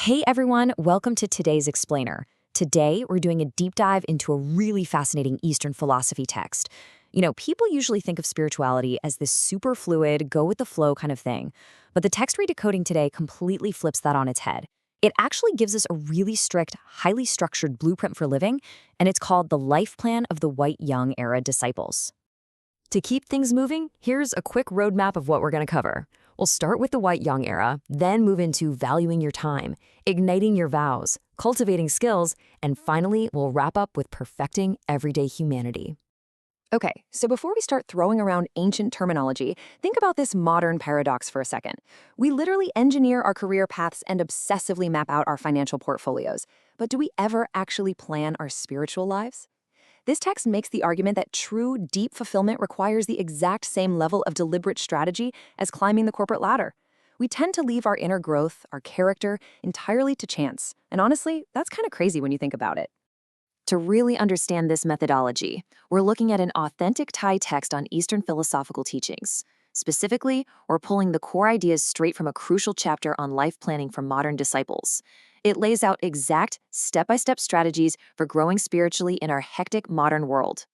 Hey everyone, welcome to today's Explainer. Today, we're doing a deep dive into a really fascinating Eastern philosophy text. People usually think of spirituality as this super fluid, go with the flow kind of thing. But the text we're decoding today completely flips that on its head. It actually gives us a really strict, highly structured blueprint for living, and it's called the Life Plan of the White Young Era Disciples. To keep things moving, here's a quick roadmap of what we're going to cover. We'll start with the White Young Era, then move into valuing your time, igniting your vows, cultivating skills, and finally, we'll wrap up with perfecting everyday humanity. Okay, so before we start throwing around ancient terminology, think about this modern paradox for a second. We literally engineer our career paths and obsessively map out our financial portfolios. But do we ever actually plan our spiritual lives? This text makes the argument that true, deep fulfillment requires the exact same level of deliberate strategy as climbing the corporate ladder. We tend to leave our inner growth, our character, entirely to chance. And honestly, that's kind of crazy when you think about it. To really understand this methodology, we're looking at an authentic Thai text on Eastern philosophical teachings. Specifically, we're pulling the core ideas straight from a crucial chapter on life planning for modern disciples. It lays out exact, step-by-step strategies for growing spiritually in our hectic modern world.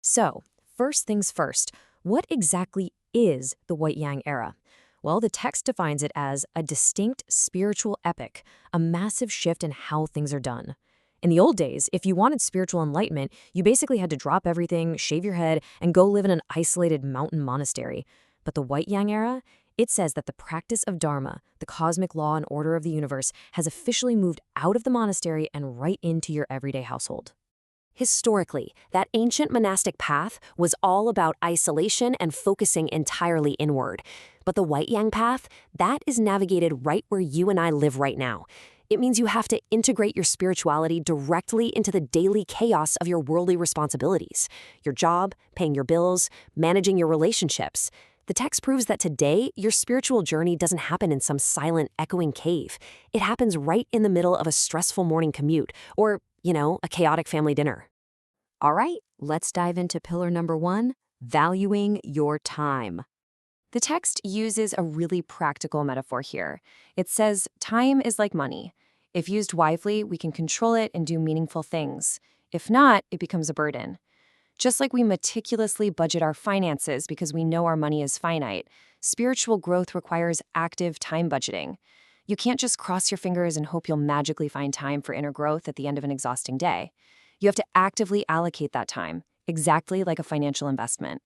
So, first things first, what exactly is the White Yang era? Well, the text defines it as a distinct spiritual epoch, a massive shift in how things are done. In the old days, if you wanted spiritual enlightenment, you basically had to drop everything, shave your head, and go live in an isolated mountain monastery. But the White Yang era, it says that the practice of Dharma, the cosmic law and order of the universe, has officially moved out of the monastery and right into your everyday household. Historically, that ancient monastic path was all about isolation and focusing entirely inward. But the White Yang path, that is navigated right where you and I live right now. It means you have to integrate your spirituality directly into the daily chaos of your worldly responsibilities. Your job, paying your bills, managing your relationships. The text proves that today, your spiritual journey doesn't happen in some silent, echoing cave. It happens right in the middle of a stressful morning commute, or, a chaotic family dinner. All right, let's dive into pillar number 1, valuing your time. The text uses a really practical metaphor here. It says, time is like money. If used wisely, we can control it and do meaningful things. If not, it becomes a burden. Just like we meticulously budget our finances because we know our money is finite, spiritual growth requires active time budgeting. You can't just cross your fingers and hope you'll magically find time for inner growth at the end of an exhausting day. You have to actively allocate that time, exactly like a financial investment.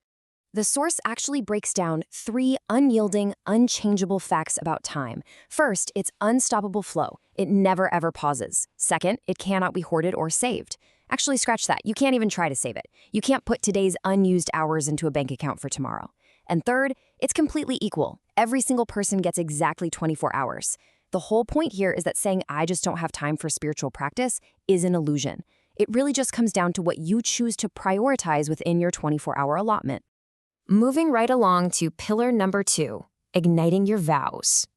The source actually breaks down 3 unyielding, unchangeable facts about time. First, it's unstoppable flow. It never ever pauses. Second, it cannot be hoarded or saved. Actually, scratch that. You can't even try to save it. You can't put today's unused hours into a bank account for tomorrow. And third, it's completely equal. Every single person gets exactly 24 hours. The whole point here is that saying I just don't have time for spiritual practice is an illusion. It really just comes down to what you choose to prioritize within your 24-hour allotment. Moving right along to pillar number 2, igniting your vows.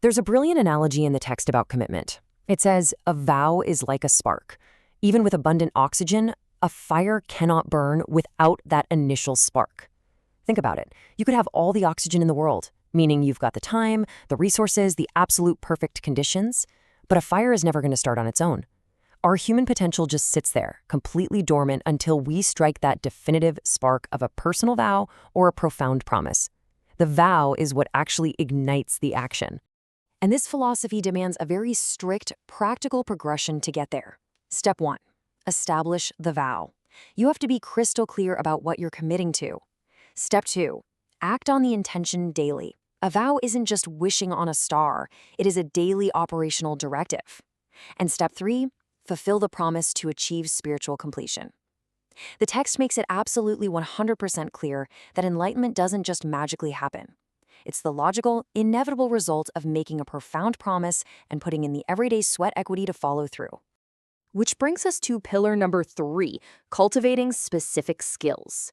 There's a brilliant analogy in the text about commitment. It says, a vow is like a spark. Even with abundant oxygen, a fire cannot burn without that initial spark. Think about it. You could have all the oxygen in the world, meaning you've got the time, the resources, the absolute perfect conditions, but a fire is never going to start on its own. Our human potential just sits there, completely dormant until we strike that definitive spark of a personal vow or a profound promise. The vow is what actually ignites the action. And this philosophy demands a very strict, practical progression to get there. Step 1, establish the vow. You have to be crystal clear about what you're committing to. Step 2, act on the intention daily. A vow isn't just wishing on a star, it is a daily operational directive. And step 3, fulfill the promise to achieve spiritual completion. The text makes it absolutely 100% clear that enlightenment doesn't just magically happen. It's the logical, inevitable result of making a profound promise and putting in the everyday sweat equity to follow through. Which brings us to pillar number 3, cultivating specific skills.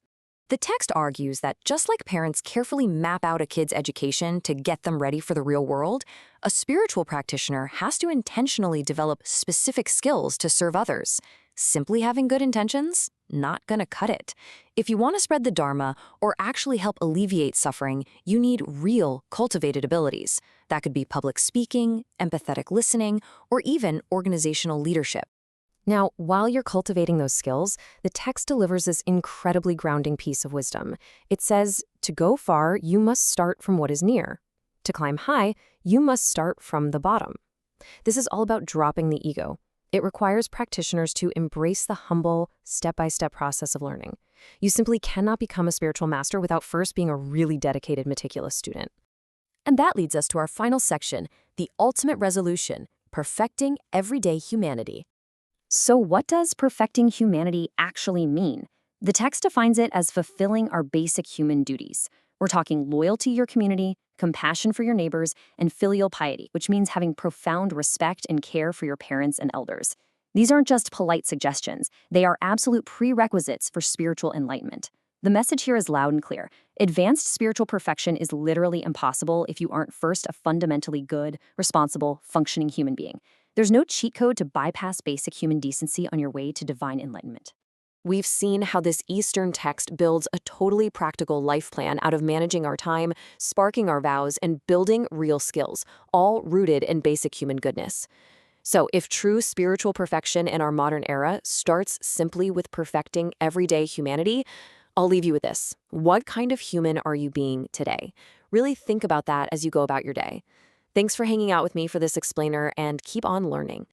The text argues that just like parents carefully map out a kid's education to get them ready for the real world, a spiritual practitioner has to intentionally develop specific skills to serve others. Simply having good intentions? Not gonna cut it. If you want to spread the Dharma or actually help alleviate suffering, you need real, cultivated abilities. That could be public speaking, empathetic listening, or even organizational leadership. Now, while you're cultivating those skills, the text delivers this incredibly grounding piece of wisdom. It says, to go far, you must start from what is near. To climb high, you must start from the bottom. This is all about dropping the ego. It requires practitioners to embrace the humble, step-by-step process of learning. You simply cannot become a spiritual master without first being a really dedicated, meticulous student. And that leads us to our final section, the ultimate resolution, perfecting everyday humanity. So what does perfecting humanity actually mean? The text defines it as fulfilling our basic human duties. We're talking loyalty to your community, compassion for your neighbors, and filial piety, which means having profound respect and care for your parents and elders. These aren't just polite suggestions. They are absolute prerequisites for spiritual enlightenment. The message here is loud and clear. Advanced spiritual perfection is literally impossible if you aren't first a fundamentally good, responsible, functioning human being. There's no cheat code to bypass basic human decency on your way to divine enlightenment. We've seen how this Eastern text builds a totally practical life plan out of managing our time, sparking our vows, and building real skills, all rooted in basic human goodness. So if true spiritual perfection in our modern era starts simply with perfecting everyday humanity, I'll leave you with this. What kind of human are you being today? Really think about that as you go about your day. Thanks for hanging out with me for this explainer, and keep on learning.